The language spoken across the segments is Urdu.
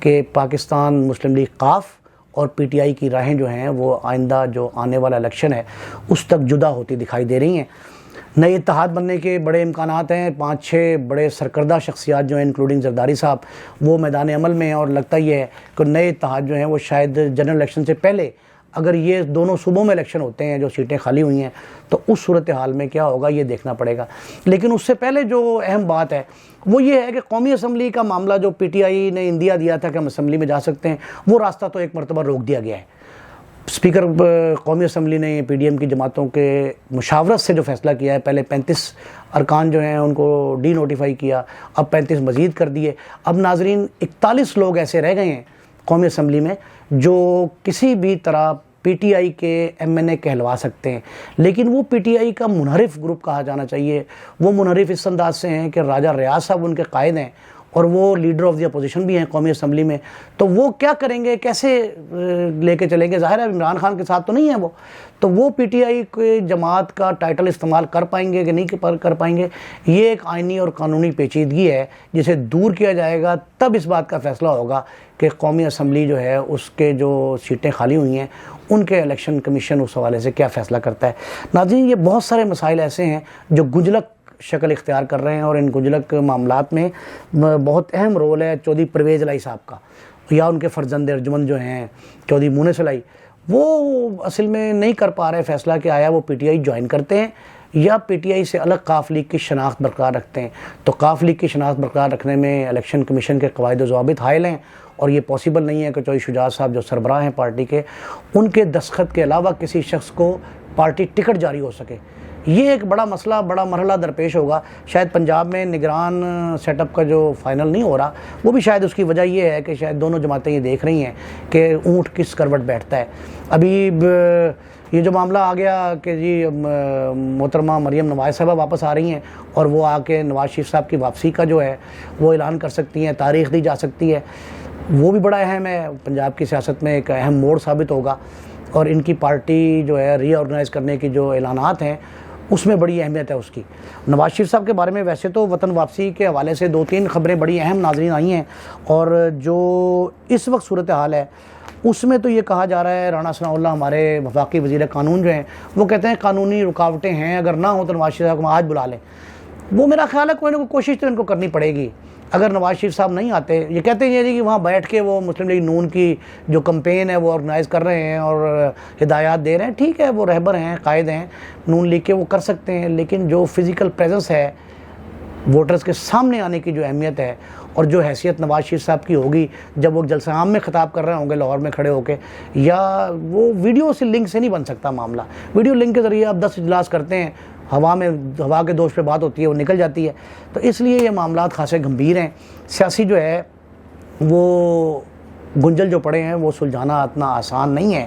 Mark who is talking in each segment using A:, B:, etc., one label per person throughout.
A: کہ پاکستان مسلم لیگ قاف اور پی ٹی آئی کی راہیں جو ہیں وہ آئندہ جو آنے والا الیکشن ہے اس تک جدا ہوتی دکھائی دے رہی ہیں. نئے اتحاد بننے کے بڑے امکانات ہیں. 5-6 بڑے سرکردہ شخصیات جو ہیں انکلوڈنگ زرداری صاحب وہ میدان عمل میں ہیں، اور لگتا یہ ہے کہ نئے اتحاد جو ہیں وہ شاید جنرل الیکشن سے پہلے اگر یہ دونوں صوبوں میں الیکشن ہوتے ہیں جو سیٹیں خالی ہوئی ہیں تو اس صورتحال میں کیا ہوگا یہ دیکھنا پڑے گا. لیکن اس سے پہلے جو اہم بات ہے وہ یہ ہے کہ قومی اسمبلی کا معاملہ جو پی ٹی آئی نے اندیا دیا تھا کہ ہم اسمبلی میں جا سکتے ہیں، وہ راستہ تو ایک مرتبہ روک دیا گیا ہے. اسپیکر قومی اسمبلی نے پی ڈی ایم کی جماعتوں کے مشاورت سے جو فیصلہ کیا ہے، پہلے 35 ارکان جو ہیں ان کو ڈی نوٹیفائی کیا، اب 35 مزید کر دیے. اب ناظرین 41 لوگ ایسے رہ گئے ہیں قومی اسمبلی میں جو کسی بھی طرح پی ٹی آئی کے ایم این اے کہلوا سکتے ہیں، لیکن وہ پی ٹی آئی کا منحرف گروپ کہا جانا چاہیے. وہ منحرف اس انداز سے ہیں کہ راجہ ریاض صاحب ان کے قائد ہیں اور وہ لیڈر آف دی اپوزیشن بھی ہیں قومی اسمبلی میں. تو وہ کیا کریں گے، کیسے لے کے چلیں گے؟ ظاہر ہے عمران خان کے ساتھ تو نہیں ہے تو وہ پی ٹی آئی کے جماعت کا ٹائٹل استعمال کر پائیں گے کہ نہیں کر پائیں گے. یہ ایک آئینی اور قانونی پیچیدگی ہے جسے دور کیا جائے گا، تب اس بات کا فیصلہ ہوگا کہ قومی اسمبلی جو ہے اس کے جو سیٹیں خالی ہوئی ہیں ان کے الیکشن کمیشن اس حوالے سے کیا فیصلہ کرتا ہے. ناظرین یہ بہت سارے مسائل ایسے ہیں جو گنجلک شکل اختیار کر رہے ہیں، اور ان گنجلک معاملات میں بہت اہم رول ہے چودھری پرویز الہی صاحب کا، یا ان کے فرزند ارجمند جو ہیں چودھری مونس الہی. وہ اصل میں نہیں کر پا رہے فیصلہ کہ آیا وہ پی ٹی آئی جوائن کرتے ہیں یا پی ٹی آئی سے الگ قاف لیگ کی شناخت برقرار رکھتے ہیں. تو قاف لیگ کی شناخت برقرار رکھنے میں الیکشن کمیشن کے قواعد و ضوابط حائل ہیں، اور یہ پاسبل نہیں ہے کہ چودھری شجاعت صاحب جو سربراہ ہیں پارٹی کے، ان کے دستخط کے علاوہ کسی شخص کو پارٹی ٹکٹ جاری ہو سکے. یہ ایک بڑا مسئلہ، بڑا مرحلہ درپیش ہوگا. شاید پنجاب میں نگران سیٹ اپ کا جو فائنل نہیں ہو رہا، وہ بھی شاید اس کی وجہ یہ ہے کہ شاید دونوں جماعتیں یہ دیکھ رہی ہیں کہ اونٹ کس کروٹ بیٹھتا ہے. ابھی یہ جو معاملہ آ گیا کہ جی محترمہ مریم نواز صاحبہ واپس آ رہی ہیں اور وہ آ کے نواز شریف صاحب کی واپسی کا جو ہے وہ اعلان کر سکتی ہیں، تاریخ دی جا سکتی ہے. وہ بھی بڑا اہم ہے، پنجاب کی سیاست میں ایک اہم موڑ ثابت ہوگا. اور ان کی پارٹی جو ہے ری آرگنائز کرنے کی جو اعلانات ہیں اس میں بڑی اہمیت ہے اس کی. نواز شریف صاحب کے بارے میں ویسے تو وطن واپسی کے حوالے سے 2-3 خبریں بڑی اہم ناظرین آئی ہیں، اور جو اس وقت صورتحال ہے اس میں تو یہ کہا جا رہا ہے، رانا ثناء اللہ ہمارے وفاقی وزیر قانون جو ہیں وہ کہتے ہیں قانونی رکاوٹیں ہیں، اگر نہ ہوں تو نواز شریف صاحب کو آج بلا لیں. وہ میرا خیال ہے کوئی نہ کوئی کوشش تو ان کو کرنی پڑے گی. اگر نواز شریف صاحب نہیں آتے، یہ کہتے ہیں کہ وہاں بیٹھ کے وہ مسلم لیگ نون کی جو کمپین ہے وہ آرگنائز کر رہے ہیں اور ہدایات دے رہے ہیں، ٹھیک ہے، وہ رہبر ہیں، قائد ہیں نون لیگ کے، وہ کر سکتے ہیں. لیکن جو فزیکل پریزنس ہے، ووٹرز کے سامنے آنے کی جو اہمیت ہے اور جو حیثیت نواز شریف صاحب کی ہوگی جب وہ جلسہ عام میں خطاب کر رہے ہوں گے لاہور میں کھڑے ہو کے، یا وہ ویڈیو سے لنک سے نہیں بن سکتا معاملہ. ویڈیو لنک کے ذریعے آپ 10 اجلاس کرتے ہیں، ہوا کے دوش پہ بات ہوتی ہے، وہ نکل جاتی ہے. تو اس لیے یہ معاملات خاصے گمبھیر ہیں. سیاسی جو ہے وہ گنجل جو پڑے ہیں وہ سلجھانا اتنا آسان نہیں ہے.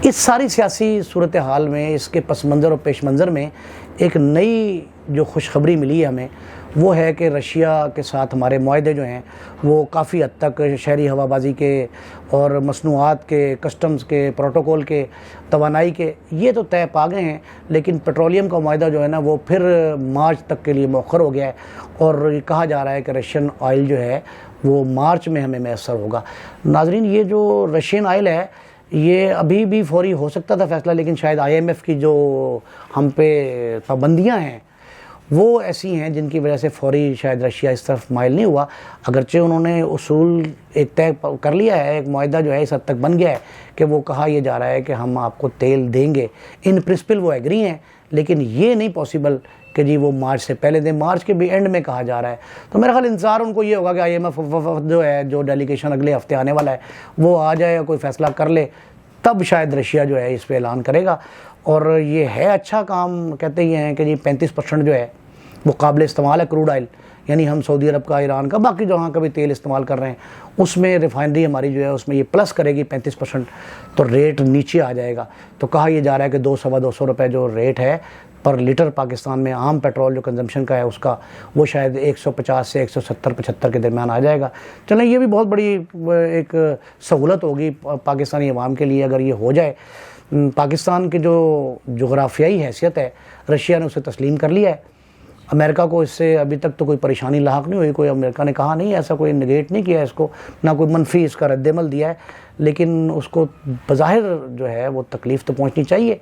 A: اس ساری سیاسی صورتحال میں، اس کے پس منظر اور پیش منظر میں ایک نئی جو خوشخبری ملی ہے ہمیں، وہ ہے کہ رشیا کے ساتھ ہمارے معاہدے جو ہیں وہ کافی حد تک شہری ہوا بازی کے اور مصنوعات کے، کسٹمز کے، پروٹوکول کے، توانائی کے، یہ تو طے پا گئے ہیں. لیکن پیٹرولیم کا معاہدہ جو ہے نا وہ پھر مارچ تک کے لیے مؤخر ہو گیا ہے، اور یہ کہا جا رہا ہے کہ رشین آئل جو ہے وہ مارچ میں ہمیں میسر ہوگا. ناظرین یہ جو رشین آئل ہے یہ ابھی بھی فوری ہو سکتا تھا فیصلہ، لیکن شاید آئی ایم ایف کی جو ہم پہ پابندیاں ہیں وہ ایسی ہیں جن کی وجہ سے فوری شاید رشیا اس طرف مائل نہیں ہوا. اگرچہ انہوں نے اصول ایک طے کر لیا ہے، ایک معاہدہ جو ہے اس حد تک بن گیا ہے کہ وہ کہا یہ جا رہا ہے کہ ہم آپ کو تیل دیں گے. ان پرنسپل وہ ایگری ہیں، لیکن یہ نہیں پاسبل کہ جی وہ مارچ سے پہلے دیں. مارچ کے بھی اینڈ میں کہا جا رہا ہے. تو میرا خیال انتظار ان کو یہ ہوگا کہ آئی ایم ایف جو ہے، جو ڈیلیگیشن اگلے ہفتے آنے والا ہے، وہ آ جائے، کوئی فیصلہ کر لے، تب شاید رشیا جو ہے اس پہ اعلان کرے گا. اور یہ ہے اچھا کام. کہتے یہ ہیں کہ جی 35% جو ہے وہ قابل استعمال ہے کروڈ آئل، یعنی ہم سعودی عرب کا، ایران کا، باقی جہاں کا بھی تیل استعمال کر رہے ہیں اس میں ریفائنری ہماری جو ہے اس میں یہ پلس کرے گی 35%، تو ریٹ نیچے آ جائے گا. تو کہا یہ جا رہا ہے کہ 200-250 روپے جو ریٹ ہے پر لیٹر پاکستان میں عام پیٹرول جو کنزمپشن کا ہے اس کا، وہ شاید 150 سے 170-75 کے درمیان آ جائے گا. چلیں یہ بھی بہت بڑی ایک سہولت ہوگی پاکستانی عوام کے لیے اگر یہ ہو جائے. پاکستان کی جو جغرافیائی حیثیت ہے رشیا نے اسے تسلیم کر لیا ہے، امریکہ کو اس سے ابھی تک تو کوئی پریشانی لاحق نہیں ہوئی، کوئی امریکہ نے کہا نہیں، ایسا کوئی نگیٹ نہیں کیا اس کو، نہ کوئی منفی اس کا رد عمل دیا ہے، لیکن اس کو بظاہر جو ہے وہ تکلیف تو پہنچنی چاہیے،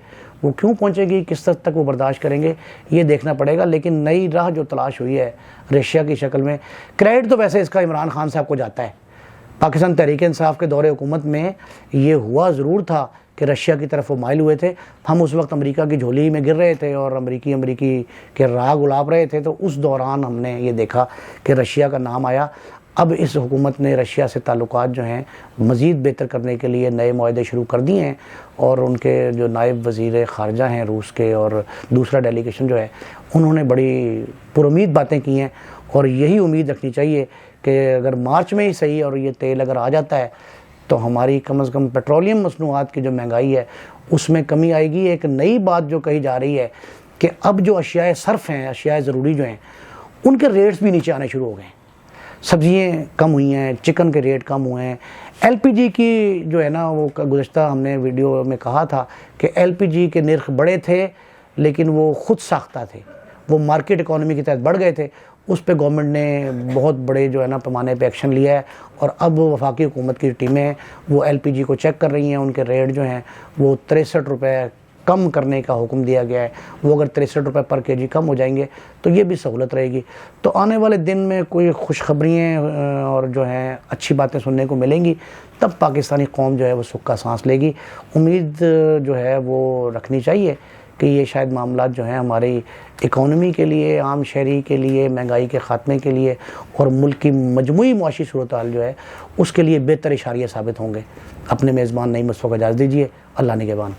A: وہ کیوں پہنچے گی، کس حد تک وہ برداشت کریں گے، یہ دیکھنا پڑے گا۔ لیکن نئی راہ جو تلاش ہوئی ہے رشیا کی شکل میں، کریڈٹ تو ویسے اس کا عمران خان صاحب کو جاتا ہے۔ پاکستان تحریک انصاف کے دور حکومت میں یہ ہوا ضرور تھا کہ رشیا کی طرف وہ مائل ہوئے تھے، ہم اس وقت امریکہ کی جھولی میں گر رہے تھے اور امریکی کے راگ الاپ رہے تھے، تو اس دوران ہم نے یہ دیکھا کہ رشیا کا نام آیا۔ اب اس حکومت نے رشیا سے تعلقات جو ہیں مزید بہتر کرنے کے لیے نئے معاہدے شروع کر دیے ہیں، اور ان کے جو نائب وزیر خارجہ ہیں روس کے اور دوسرا ڈیلیگیشن جو ہے، انہوں نے بڑی پرامید باتیں کی ہیں، اور یہی امید رکھنی چاہیے کہ اگر مارچ میں ہی صحیح اور یہ تیل اگر آ جاتا ہے تو ہماری کم از کم پیٹرولیم مصنوعات کی جو مہنگائی ہے اس میں کمی آئے گی۔ ایک نئی بات جو کہی جا رہی ہے کہ اب جو اشیاء صرف ہیں، اشیاء ضروری جو ہیں، ان کے ریٹس بھی نیچے آنے شروع ہو گئے ہیں، سبزیاں کم ہوئی ہیں، چکن کے ریٹ کم ہوئے ہیں، ایل پی جی کی جو ہے نا، وہ گزشتہ ہم نے ویڈیو میں کہا تھا کہ ایل پی جی کے نرخ بڑے تھے لیکن وہ خود ساختہ تھے، وہ مارکیٹ اکانومی کے تحت بڑھ گئے تھے، اس پہ گورنمنٹ نے بہت بڑے جو ہے نا پیمانے پہ ایکشن لیا ہے، اور اب وفاقی حکومت کی ٹیمیں ہیں وہ ایل پی جی کو چیک کر رہی ہیں، ان کے ریٹ جو ہیں وہ 63 روپے کم کرنے کا حکم دیا گیا ہے، وہ اگر 63 روپے پر کے جی کم ہو جائیں گے تو یہ بھی سہولت رہے گی۔ تو آنے والے دن میں کوئی خوشخبریاں اور جو ہیں اچھی باتیں سننے کو ملیں گی، تب پاکستانی قوم جو ہے وہ سکھ کا سانس لے گی۔ امید جو ہے وہ رکھنی چاہیے کہ یہ شاید معاملات جو ہیں ہماری اکانومی کے لیے، عام شہری کے لیے، مہنگائی کے خاتمے کے لیے اور ملک کی مجموعی معاشی صورتحال جو ہے اس کے لیے بہتر اشاریہ ثابت ہوں گے۔ اپنے میزبان نعیم مصطفیٰ کو اجازت دیجیے، اللہ نگہبان۔